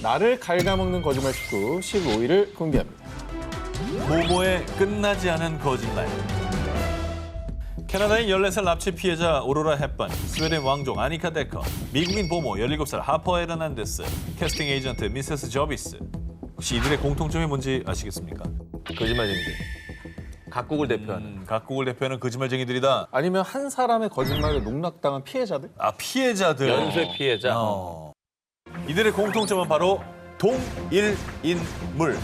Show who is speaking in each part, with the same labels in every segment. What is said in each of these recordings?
Speaker 1: 나를 갉아먹는 거짓말 19, 15위를 공개합니다.
Speaker 2: 보모의 끝나지 않은 거짓말. 캐나다인 14살 납치 피해자 오로라 헵번, 스웨덴 왕족 아니카 데커, 미국인 보모 17살 하퍼 에르난데스, 캐스팅 에이전트 미세스 저비스. 혹시 이들의 공통점이 뭔지 아시겠습니까?
Speaker 3: 거짓말쟁이들. 각국을 대표하는.
Speaker 2: 각국을 대표하는 거짓말쟁이들이다.
Speaker 1: 아니면 한 사람의 거짓말에 농락당한 피해자들?
Speaker 2: 아, 피해자들.
Speaker 3: 연쇄 피해자.
Speaker 2: 이들의 공통점은 바로 동일인물.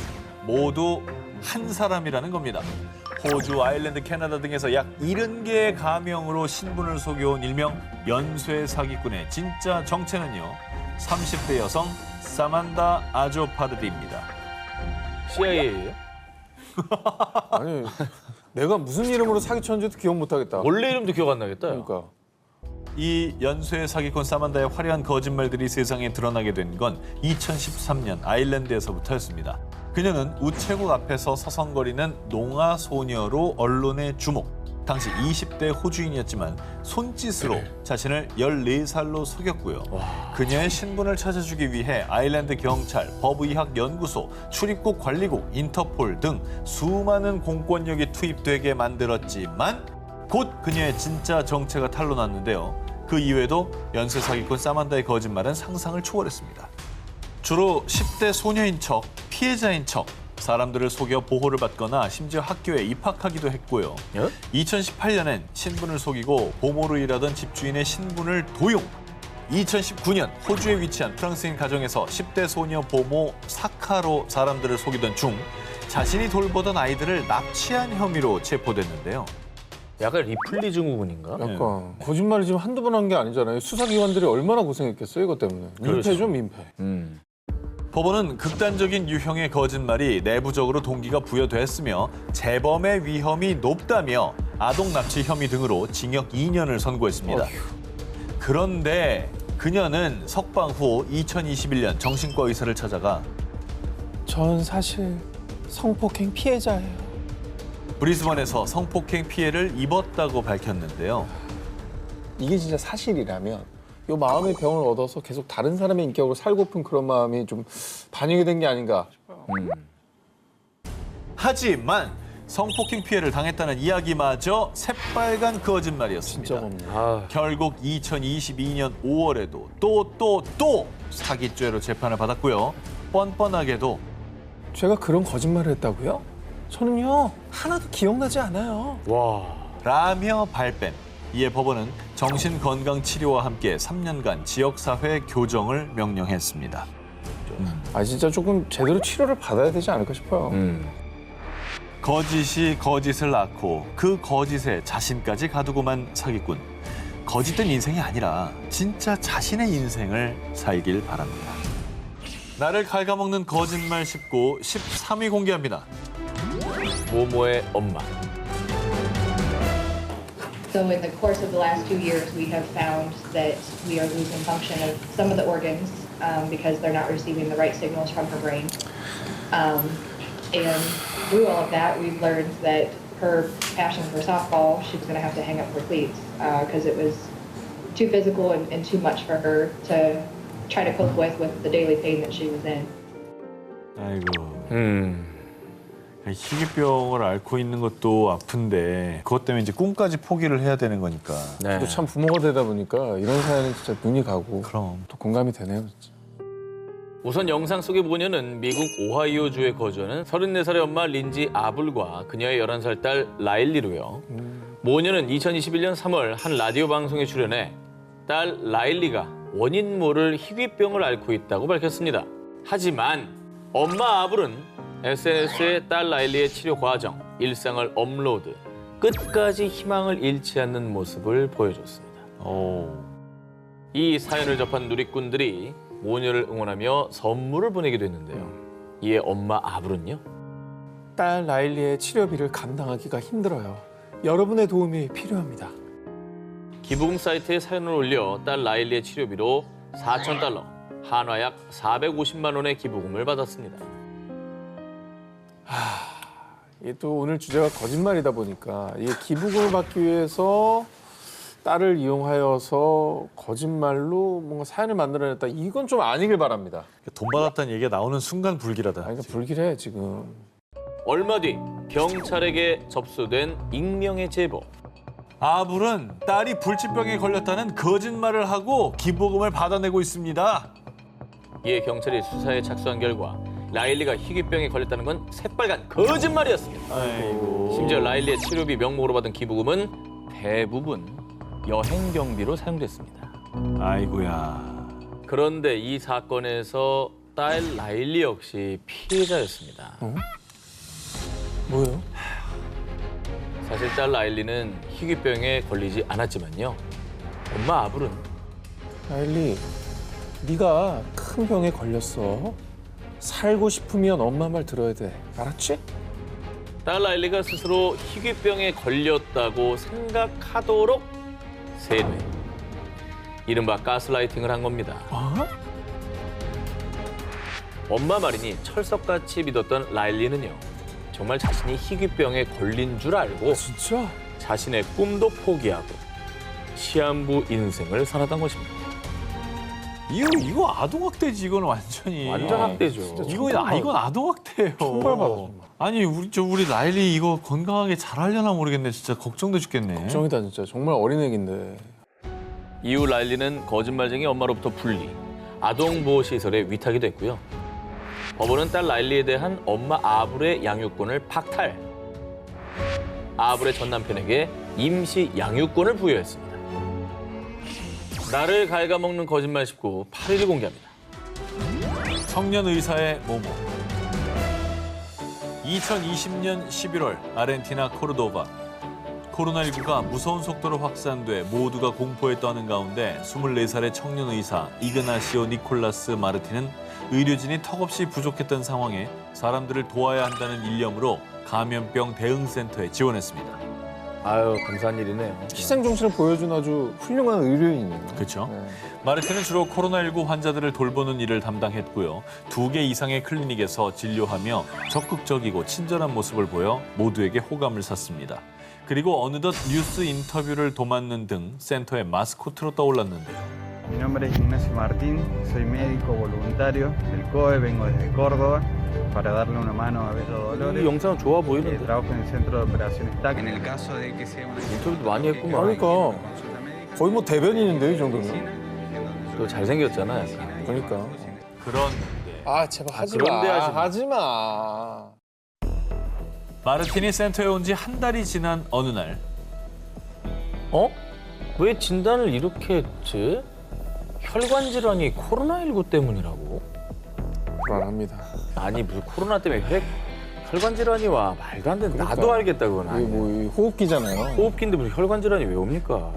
Speaker 2: 모두 한 사람이라는 겁니다. 호주, 아일랜드, 캐나다 등에서 약 70개의 가명으로 신분을 속여온 일명 연쇄 사기꾼의 진짜 정체는요. 30대 여성 사만다 아조파드디입니다.
Speaker 3: CIA예요?
Speaker 1: 아니, 내가 무슨 이름으로 사기쳤는지도 기억 못하겠다.
Speaker 3: 원래 이름도 기억 안 나겠다.
Speaker 1: 그러니까.
Speaker 2: 이 연쇄 사기꾼 사만다의 화려한 거짓말들이 세상에 드러나게 된 건 2013년 아일랜드에서부터였습니다. 그녀는 우체국 앞에서 서성거리는 농아 소녀로 언론의 주목. 당시 20대 호주인이었지만 손짓으로 자신을 14살로 속였고요. 그녀의 신분을 찾아주기 위해 아일랜드 경찰, 법의학연구소, 출입국 관리국, 인터폴 등 수많은 공권력이 투입되게 만들었지만 곧 그녀의 진짜 정체가 탄로났는데요. 그 이후에도 연쇄 사기꾼 사만다의 거짓말은 상상을 초월했습니다. 주로 10대 소녀인 척, 피해자인 척, 사람들을 속여 보호를 받거나 심지어 학교에 입학하기도 했고요. 2018년엔 신분을 속이고 보모로 일하던 집주인의 신분을 도용. 2019년 호주에 위치한 프랑스인 가정에서 10대 소녀 보모 사카로 사람들을 속이던 중 자신이 돌보던 아이들을 납치한 혐의로 체포됐는데요.
Speaker 3: 약간 리플리 증후군인가?
Speaker 1: 약간 거짓말을 지금 한두 번 한 게 아니잖아요. 수사기관들이 얼마나 고생했겠어요, 이것 때문에. 민폐죠, 민폐.
Speaker 2: 법원은 극단적인 유형의 거짓말이 내부적으로 동기가 부여됐으며 재범의 위험이 높다며 아동 납치 혐의 등으로 징역 2년을 선고했습니다. 그런데 그녀는 석방 후 2021년 정신과 의사를 찾아가
Speaker 1: 전 사실 성폭행 피해자예요.
Speaker 2: 브리즈번에서 성폭행 피해를 입었다고 밝혔는데요.
Speaker 1: 이게 진짜 사실이라면 이 마음의 병을 얻어서 계속 다른 사람의 인격으로 살고픈 그런 마음이 좀 반영이 된 게 아닌가 싶어요.
Speaker 2: 하지만 성폭행 피해를 당했다는 이야기마저 새빨간 거짓말이었습니다.
Speaker 1: 진짜 없네.
Speaker 2: 결국 2022년 5월에도 또 사기죄로 재판을 받았고요. 뻔뻔하게도
Speaker 1: 제가 그런 거짓말을 했다고요? 저는요, 하나도 기억나지 않아요.
Speaker 3: 와.
Speaker 2: 라며 발뺌. 이에 법원은 정신건강치료와 함께 3년간 지역사회 교정을 명령했습니다.
Speaker 1: 아, 진짜 조금 제대로 치료를 받아야 되지 않을까 싶어요.
Speaker 2: 거짓이 거짓을 낳고 그 거짓에 자신까지 가두고만 사기꾼. 거짓된 인생이 아니라 진짜 자신의 인생을 살길 바랍니다. 나를 갉아먹는 거짓말 19, 13위 공개합니다.
Speaker 3: 모모의 엄마.
Speaker 4: So in the course of the last 2 years, we have found that we are losing function of some of the organs because they're not receiving the right signals from her brain. And through all of that, we've learned that her passion for softball, she was going to have to hang up her cleats because it was too physical and too much for her to try to cope with the daily pain that she was in.
Speaker 2: 아이고. 희귀병을 앓고 있는 것도 아픈데 그것 때문에 이제 꿈까지 포기를 해야 되는 거니까.
Speaker 3: 네.
Speaker 1: 또 참 부모가 되다 보니까 이런 사연은 진짜 눈이 가고
Speaker 2: 그럼.
Speaker 1: 또 공감이 되네요, 진짜.
Speaker 3: 우선 영상 속의 모녀는 미국 오하이오주에 거주하는 34살의 엄마 린지 아블과 그녀의 11살 딸 라일리로요. 모녀는 2021년 3월 한 라디오 방송에 출연해 딸 라일리가 원인 모를 희귀병을 앓고 있다고 밝혔습니다. 하지만 엄마 아블은 SNS에 딸 라일리의 치료 과정, 일상을 업로드, 끝까지 희망을 잃지 않는 모습을 보여줬습니다. 이 사연을 접한 누리꾼들이 모녀를 응원하며 선물을 보내기도 했는데요. 이에 엄마 아블은요?
Speaker 1: 딸 라일리의 치료비를 감당하기가 힘들어요. 여러분의 도움이 필요합니다.
Speaker 3: 기부금 사이트에 사연을 올려 딸 라일리의 치료비로 4,000달러, 한화 약 450만 원의 기부금을 받았습니다.
Speaker 1: 이게 또 오늘 주제가 거짓말이다 보니까 이게 기부금을 받기 위해서 딸을 이용하여서 거짓말로 뭔가 사연을 만들어냈다. 이건 좀 아니길 바랍니다.
Speaker 2: 돈 받았다는 얘기가 나오는 순간 불길하다.
Speaker 1: 아니, 그러니까 불길해 지금.
Speaker 3: 얼마 뒤 경찰에게 접수된 익명의 제보.
Speaker 2: 아불은 딸이 불치병에 걸렸다는 거짓말을 하고 기부금을 받아내고 있습니다.
Speaker 3: 이에 경찰이 수사에 착수한 결과 라일리가 희귀병에 걸렸다는 건 새빨간 거짓말이었습니다.
Speaker 2: 아이고.
Speaker 3: 심지어 라일리의 치료비 명목으로 받은 기부금은 대부분 여행 경비로 사용됐습니다.
Speaker 2: 아이고야.
Speaker 3: 그런데 이 사건에서 딸 라일리 역시 피해자였습니다.
Speaker 1: 뭐예요?
Speaker 3: 사실 딸 라일리는 희귀병에 걸리지 않았지만요. 엄마 아불은
Speaker 1: 라일리, 네가 큰 병에 걸렸어. 살고 싶으면 엄마 말 들어야 돼. 알았지?
Speaker 3: 딸 라일리가 스스로 희귀병에 걸렸다고 생각하도록 세뇌. 이른바 가스라이팅을 한 겁니다. 엄마 말이니 철석같이 믿었던 라일리는요. 정말 자신이 희귀병에 걸린 줄 알고
Speaker 1: 진짜?
Speaker 3: 자신의 꿈도 포기하고 시한부 인생을 살았던 것입니다.
Speaker 2: 이거 아동학대지 이건 완전히.
Speaker 3: 완전 학대죠.
Speaker 2: 이건 아동학대예요.
Speaker 1: 총벌받아, 정말.
Speaker 2: 아니 우리 라일리 이거 건강하게 잘하려나 모르겠네. 진짜 걱정돼 죽겠네.
Speaker 1: 걱정이다 진짜. 정말 어린애인데.
Speaker 3: 이후 라일리는 거짓말쟁이 엄마로부터 분리, 아동보호시설에 위탁이 됐고요. 법원은 딸 라일리에 대한 엄마 아불의 양육권을 박탈. 아불의 전 남편에게 임시 양육권을 부여했습니다. 나를 갉아먹는 거짓말 19 8일 공개합니다.
Speaker 2: 청년 의사의 모모. 2020년 11월 아르헨티나 코르도바. 코로나19가 무서운 속도로 확산돼 모두가 공포에 떠는 가운데 24살의 청년 의사 이그나시오 니콜라스 마르틴은 의료진이 턱없이 부족했던 상황에 사람들을 도와야 한다는 일념으로 감염병 대응센터에 지원했습니다.
Speaker 3: 아유, 감사한 일이네요.
Speaker 1: 희생 정신을 보여준 아주 훌륭한 의료인이네요.
Speaker 2: 그렇죠.
Speaker 1: 네.
Speaker 2: 마르틴은 주로 코로나19 환자들을 돌보는 일을 담당했고요. 2개 이상의 클리닉에서 진료하며 적극적이고 친절한 모습을 보여 모두에게 호감을 샀습니다. 그리고 어느덧 뉴스 인터뷰를 도맡는 등 센터의 마스코트로 떠올랐는데요.
Speaker 5: Mi nombre es Ignacio Martín, soy médico voluntario del COE, vengo desde Córdoba para darle una mano a Bello
Speaker 3: 이
Speaker 5: Dolores.
Speaker 3: 영상은 좋아 보이는데.
Speaker 5: Trabajo en el centro de operaciones TAC. En el caso de que sea una
Speaker 3: 인터뷰도 많이 했구만.
Speaker 1: 그러니까 거의 뭐 대변인인데 이 정도면.
Speaker 3: 또 잘생겼잖아, 약간.
Speaker 1: 그러니까.
Speaker 2: 그런데
Speaker 1: 아 제발 하지
Speaker 3: 그런데
Speaker 1: 마.
Speaker 3: 하지 마.
Speaker 1: 하지 마.
Speaker 2: 마르틴이 센터에 온 지 한 달이 지난 어느 날
Speaker 3: 어? 왜 진단을 이렇게 했지? 혈관 질환이 코로나19 때문이라고?
Speaker 1: 불안합니다.
Speaker 3: 아니 무슨 코로나 때문에 혈관 질환이 와. 말도 안 돼. 나도
Speaker 1: 그러니까.
Speaker 3: 알겠다 그건
Speaker 1: 이게
Speaker 3: 아니야.
Speaker 1: 뭐 호흡기잖아요.
Speaker 3: 호흡기인데 무슨 혈관 질환이 왜 옵니까?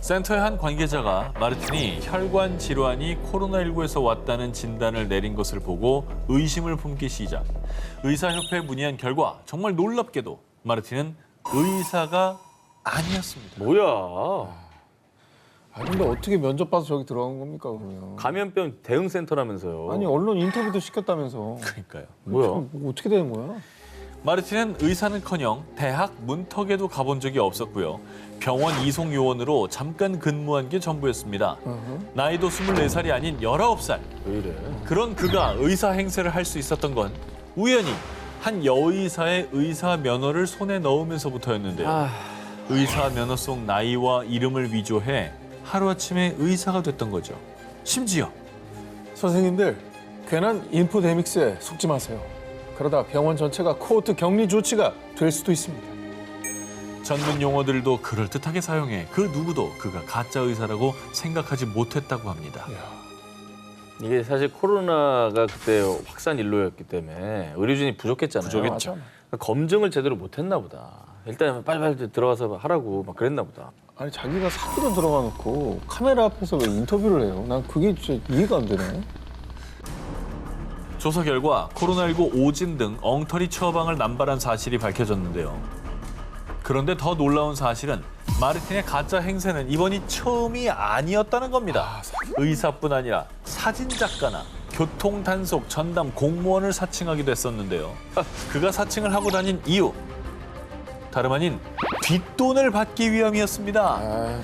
Speaker 2: 센터의 한 관계자가 마르틴이 혈관 질환이 코로나19에서 왔다는 진단을 내린 것을 보고 의심을 품기 시작. 의사협회에 문의한 결과 정말 놀랍게도 마르틴은 의사가 아니었습니다.
Speaker 3: 뭐야?
Speaker 1: 아 근데 어떻게 면접 봐서 저기 들어간 겁니까 그러면?
Speaker 3: 감염병 대응센터라면서요.
Speaker 1: 아니 언론 인터뷰도 시켰다면서.
Speaker 2: 그러니까요.
Speaker 3: 뭐야?
Speaker 1: 뭐 어떻게 되는 거야?
Speaker 2: 마르틴은 의사는커녕 대학 문턱에도 가본 적이 없었고요. 병원 이송 요원으로 잠깐 근무한 게 전부였습니다. 나이도 24살이 아닌 19살.
Speaker 3: 왜 이래?
Speaker 2: 그런 그가 의사 행세를 할 수 있었던 건 우연히 한 여의사의 의사 면허를 손에 넣으면서부터였는데요. 의사 면허 속 나이와 이름을 위조해 하루아침에 의사가 됐던 거죠. 심지어
Speaker 1: 선생님들 괜한 인포데믹스에 속지 마세요. 그러다 병원 전체가 코호트 격리 조치가 될 수도 있습니다.
Speaker 2: 전문 용어들도 그럴듯하게 사용해 그 누구도 그가 가짜 의사라고 생각하지 못했다고 합니다.
Speaker 3: 이게 사실 코로나가 그때 확산 일로였기 때문에 의료진이 부족했잖아요.
Speaker 2: 부족했죠.
Speaker 1: 맞아.
Speaker 3: 검증을 제대로 못했나 보다. 일단 빨리빨리 들어가서 하라고 막 그랬나 보다.
Speaker 1: 아니 자기가 사기로 들어가 놓고 카메라 앞에서 왜 인터뷰를 해요? 난 그게 진짜 이해가 안 되네.
Speaker 2: 조사 결과 코로나19 오진 등 엉터리 처방을 남발한 사실이 밝혀졌는데요. 그런데 더 놀라운 사실은 마르틴의 가짜 행세는 이번이 처음이 아니었다는 겁니다. 의사뿐 아니라 사진작가나 교통단속, 전담, 공무원을 사칭하기도 했었는데요. 그가 사칭을 하고 다닌 이유. 다름 아닌 뒷돈을 받기 위함이었습니다.
Speaker 1: 아,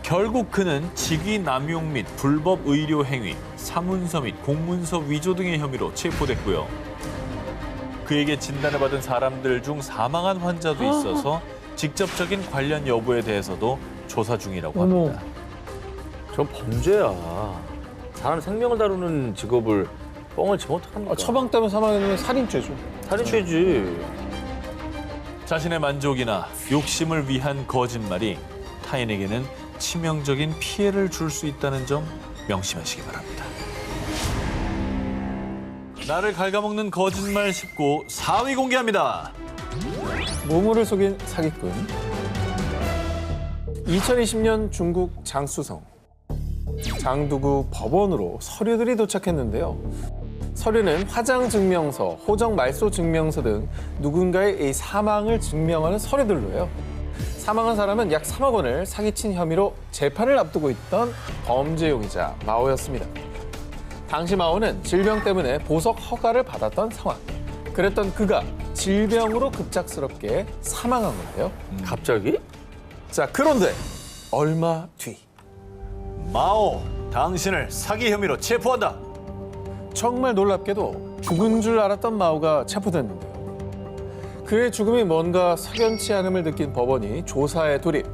Speaker 2: 결국 그는 직위 남용 및 불법 의료 행위, 사문서 및 공문서 위조 등의 혐의로 체포됐고요. 그에게 진단을 받은 사람들 중 사망한 환자도 있어서 직접적인 관련 여부에 대해서도 조사 중이라고
Speaker 1: 어머.
Speaker 2: 합니다.
Speaker 3: 전 범죄야. 사람 생명을 다루는 직업을 뻥을 치면 어떡합니까?
Speaker 1: 처방 때문에 사망했는 살인죄죠.
Speaker 3: 살인죄지.
Speaker 2: 자신의 만족이나 욕심을 위한 거짓말이 타인에게는 치명적인 피해를 줄 수 있다는 점 명심하시기 바랍니다. 나를 갉아먹는 거짓말 19 4위 공개합니다.
Speaker 1: 모모를 속인 사기꾼. 2020년 중국 장쑤성. 장두구 법원으로 서류들이 도착했는데요. 서류는 화장 증명서, 호적 말소 증명서 등 누군가의 이 사망을 증명하는 서류들로요. 사망한 사람은 약 3억 원을 사기친 혐의로 재판을 앞두고 있던 범죄 용의자 마오였습니다. 당시 마오는 질병 때문에 보석 허가를 받았던 상황. 그랬던 그가 질병으로 급작스럽게 사망한 건데요.
Speaker 3: 갑자기?
Speaker 1: 자, 그런데 얼마 뒤
Speaker 2: 마오, 당신을 사기 혐의로 체포한다.
Speaker 1: 정말 놀랍게도 죽은 줄 알았던 마오가 체포됐는데요. 그의 죽음이 뭔가 석연치 않음을 느낀 법원이 조사에 돌입.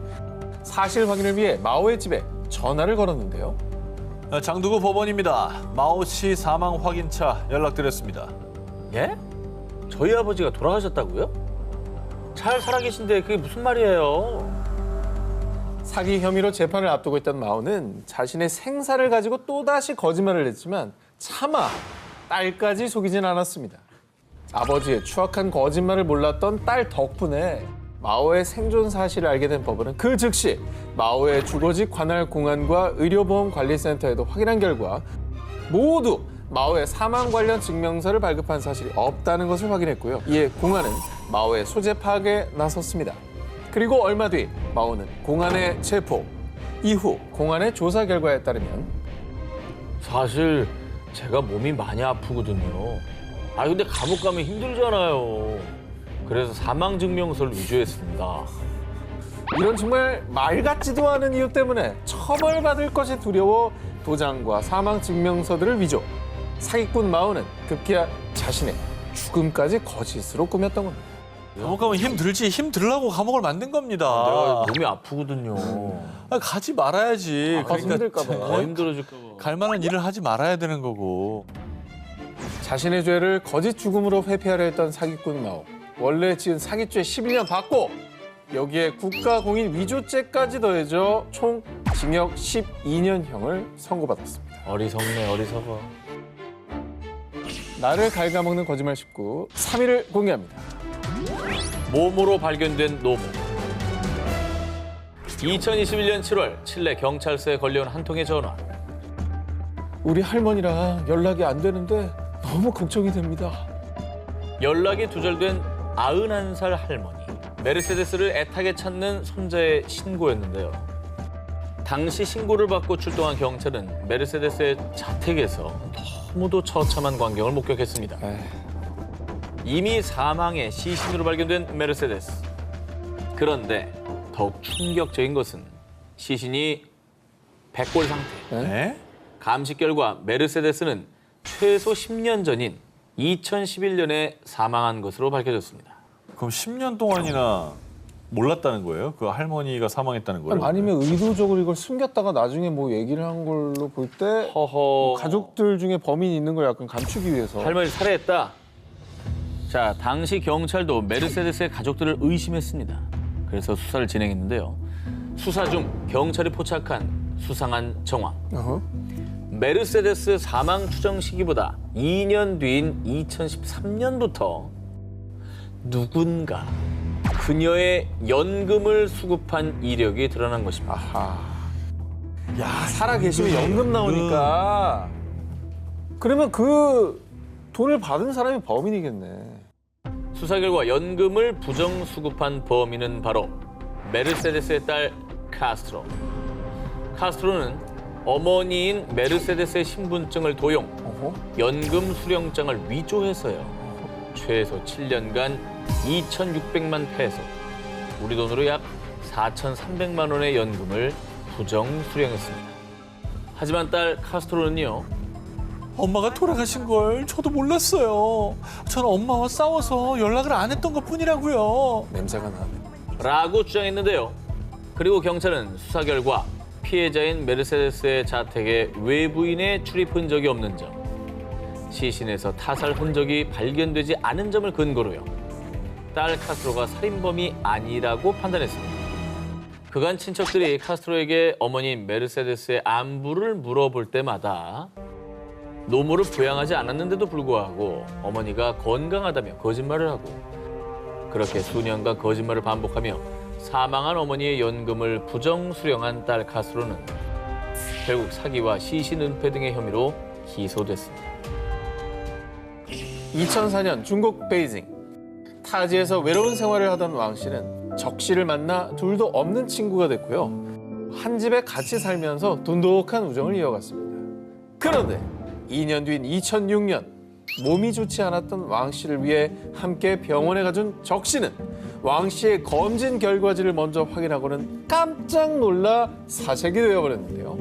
Speaker 1: 사실 확인을 위해 마오의 집에 전화를 걸었는데요.
Speaker 2: 장두구 법원입니다. 마오 씨 사망 확인차 연락드렸습니다.
Speaker 3: 예? 저희 아버지가 돌아가셨다고요? 잘 살아계신데 그게 무슨 말이에요?
Speaker 1: 사기 혐의로 재판을 앞두고 있던 마오는 자신의 생사를 가지고 또다시 거짓말을 했지만 차마 딸까지 속이진 않았습니다. 아버지의 추악한 거짓말을 몰랐던 딸 덕분에 마오의 생존 사실을 알게 된 법원은 그 즉시 마오의 주거지 관할 공안과 의료보험관리센터에도 확인한 결과 모두 마오의 사망 관련 증명서를 발급한 사실이 없다는 것을 확인했고요. 이에 공안은 마오의 소재 파악에 나섰습니다. 그리고 얼마 뒤 마오는 공안에 체포. 이후 공안의 조사 결과에 따르면
Speaker 3: 사실 제가 몸이 많이 아프거든요. 아 근데 감옥 가면 힘들잖아요. 그래서 사망 증명서를 위조했습니다.
Speaker 1: 이런 정말 말 같지도 않은 이유 때문에 처벌받을 것이 두려워 도장과 사망 증명서들을 위조. 사기꾼 마오는 급기야 자신의 죽음까지 거짓으로 꾸몄던 겁니다.
Speaker 2: 감옥 가면 힘들지. 힘들라고 감옥을 만든 겁니다.
Speaker 3: 내가 몸이 아프거든요.
Speaker 2: 가지 말아야지.
Speaker 1: 아파서 힘들까 봐.
Speaker 3: 더 힘들어질까 봐.
Speaker 2: 갈 만한 일을 하지 말아야 되는 거고.
Speaker 1: 자신의 죄를 거짓 죽음으로 회피하려 했던 사기꾼 마오. 원래 지은 사기죄 11년 받고 여기에 국가공인 위조죄까지 더해져 총 징역 12년형을 선고받았습니다.
Speaker 3: 어리석네 어리석어.
Speaker 1: 나를 갉아먹는 거짓말 19 3위를 공개합니다.
Speaker 3: 몸으로 발견된 노모. 2021년 7월 칠레 경찰서에 걸려온 한 통의 전화.
Speaker 1: 우리 할머니랑 연락이 안 되는데 너무 걱정이 됩니다.
Speaker 3: 연락이 두절된 91살 할머니. 메르세데스를 애타게 찾는 손자의 신고였는데요. 당시 신고를 받고 출동한 경찰은 메르세데스의 자택에서 너무도 처참한 광경을 목격했습니다. 이미 사망의 시신으로 발견된 메르세데스. 그런데 더욱 충격적인 것은 시신이 백골 상태.
Speaker 2: 네?
Speaker 3: 감식 결과 메르세데스는 최소 10년 전인 2011년에 사망한 것으로 밝혀졌습니다.
Speaker 2: 그럼 10년 동안이나 몰랐다는 거예요? 그 할머니가 사망했다는 거예요?
Speaker 1: 아니면 의도적으로 이걸 숨겼다가 나중에 뭐 얘기를 한 걸로 볼 때
Speaker 3: 허허.
Speaker 1: 가족들 중에 범인이 있는 걸 약간 감추기 위해서.
Speaker 3: 할머니를 살해했다. 자, 당시 경찰도 메르세데스의 가족들을 의심했습니다. 그래서 수사를 진행했는데요. 수사 중 경찰이 포착한 수상한 정황.
Speaker 1: 어허.
Speaker 3: 메르세데스 사망 추정 시기보다 2년 뒤인 2013년부터 누군가 그녀의 연금을 수급한 이력이 드러난 것입니다.
Speaker 1: 아하. 야, 살아 계시면 연금 나오니까. 그러면 그 돈을 받은 사람이 범인이겠네.
Speaker 3: 수사 결과 연금을 부정 수급한 범인은 바로 메르세데스의 딸 카스트로. 카스트로는 어머니인 메르세데스의 신분증을 도용,
Speaker 1: 어허.
Speaker 3: 연금 수령장을 위조해서요. 최소 7년간 2,600만 페소, 우리 돈으로 약 4,300만 원의 연금을 부정 수령했습니다. 하지만 딸 카스트로는요.
Speaker 2: 엄마가 돌아가신 걸 저도 몰랐어요. 저는 엄마와 싸워서 연락을 안 했던 것뿐이라고요.
Speaker 1: 냄새가 나네.
Speaker 3: 라고 주장했는데요. 그리고 경찰은 수사 결과 피해자인 메르세데스의 자택에 외부인의 출입 흔적이 없는 점, 시신에서 타살 흔적이 발견되지 않은 점을 근거로요. 딸 카스트로가 살인범이 아니라고 판단했습니다. 그간 친척들이 카스트로에게 어머니 메르세데스의 안부를 물어볼 때마다 노모를 부양하지 않았는데도 불구하고 어머니가 건강하다며 거짓말을 하고, 그렇게 수년간 거짓말을 반복하며 사망한 어머니의 연금을 부정 수령한 딸 카스트로는 결국 사기와 시신 은폐 등의 혐의로 기소됐습니다.
Speaker 1: 2004년 중국 베이징. 타지에서 외로운 생활을 하던 왕 씨는 적 씨를 만나 둘도 없는 친구가 됐고요. 한 집에 같이 살면서 돈독한 우정을 이어갔습니다. 그런데 2년 뒤인 2006년 몸이 좋지 않았던 왕 씨를 위해 함께 병원에 가준 적 씨는 왕 씨의 검진 결과지를 먼저 확인하고는 깜짝 놀라 사색이 되어버렸는데요.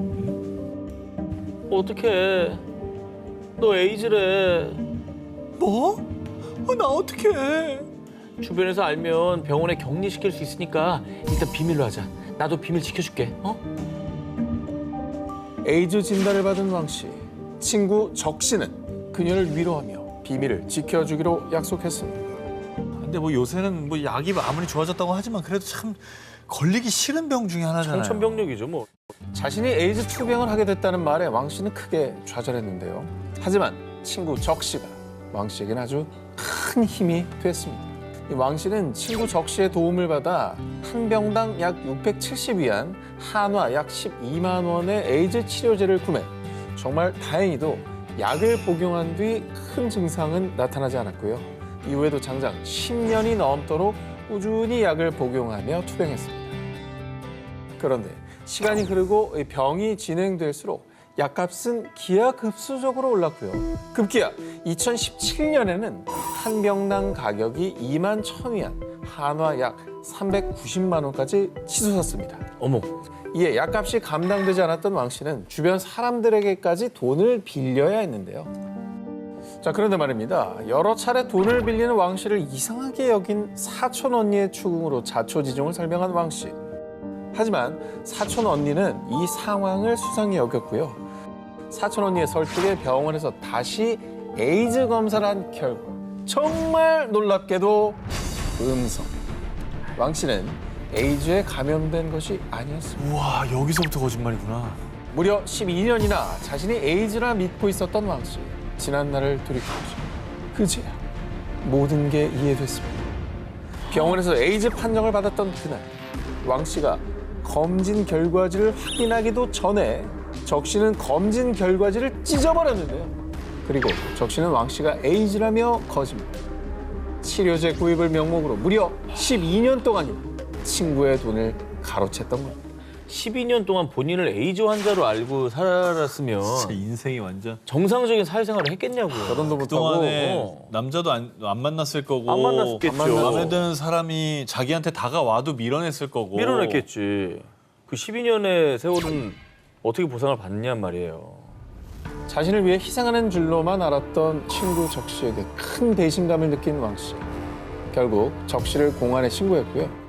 Speaker 3: 어떡해. 너 에이즈래.
Speaker 2: 뭐? 나 어떡해.
Speaker 3: 주변에서 알면 병원에 격리시킬 수 있으니까 일단 비밀로 하자. 나도 비밀 지켜줄게. 어?
Speaker 1: 에이즈 진단을 받은 왕 씨. 친구 적 씨는 그녀를 위로하며 비밀을 지켜주기로 약속했습니다.
Speaker 2: 근데 뭐 요새는 뭐 약이 아무리 좋아졌다고 하지만 그래도 참 걸리기 싫은 병 중에 하나잖아요.
Speaker 3: 청천벽력이죠 뭐.
Speaker 1: 자신이 에이즈 투병을 하게 됐다는 말에 왕 씨는 크게 좌절했는데요. 하지만 친구 적 씨가 왕 씨에게는 아주 큰 힘이 됐습니다. 이 왕 씨는 친구 적 씨의 도움을 받아 한 병당 약 670위안, 한화 약 12만 원의 에이즈 치료제를 구매. 정말 다행히도 약을 복용한 뒤 큰 증상은 나타나지 않았고요. 이후에도 장장 10년이 넘도록 꾸준히 약을 복용하며 투병했습니다. 그런데 시간이 흐르고 병이 진행될수록 약값은 기하급수적으로 올랐고요. 급기야 2017년에는 한 병당 가격이 2만 1,000위안, 한화 약 390만 원까지 치솟았습니다.
Speaker 3: 어머.
Speaker 1: 이에 약값이 감당되지 않았던 왕 씨는 주변 사람들에게까지 돈을 빌려야 했는데요. 자, 그런데 말입니다. 여러 차례 돈을 빌리는 왕 씨를 이상하게 여긴 사촌 언니의 추궁으로 자초지종을 설명한 왕 씨. 하지만 사촌 언니는 이 상황을 수상히 여겼고요. 사촌 언니의 설득에 병원에서 다시 에이즈 검사를 한 결과 정말 놀랍게도 음성. 왕 씨는 에이즈에 감염된 것이 아니었습니다.
Speaker 2: 우와, 여기서부터 거짓말이구나.
Speaker 1: 무려 12년이나 자신이 에이즈라 믿고 있었던 왕 씨. 지난 날을 돌이켜보죠. 그제야 모든 게 이해됐습니다. 병원에서 에이즈 판정을 받았던 그날, 왕 씨가 검진 결과지를 확인하기도 전에 적 씨는 검진 결과지를 찢어버렸는데요. 그리고 적 씨는 왕 씨가 에이즈라며 거짓말. 치료제 구입을 명목으로 무려 12년 동안이나 친구의 돈을 가로챘던 겁니다.
Speaker 3: 12년 동안 본인을 에이즈 환자로 알고 살았으면
Speaker 2: 진짜 인생이 완전.
Speaker 3: 정상적인 사회생활을 했겠냐고요.
Speaker 1: 결혼도 못하고
Speaker 2: 그동안에 남자도 안 만났을 거고.
Speaker 3: 안 만났겠죠.
Speaker 2: 마음에 드는 사람이 자기한테 다가와도 밀어냈을 거고.
Speaker 3: 밀어냈겠지. 그 12년의 세월은 어떻게 보상을 받느냐 말이에요.
Speaker 1: 자신을 위해 희생하는 줄로만 알았던 친구 적 씨에게 큰 배신감을 느낀 왕 씨. 결국 적 씨를 공안에 신고했고요.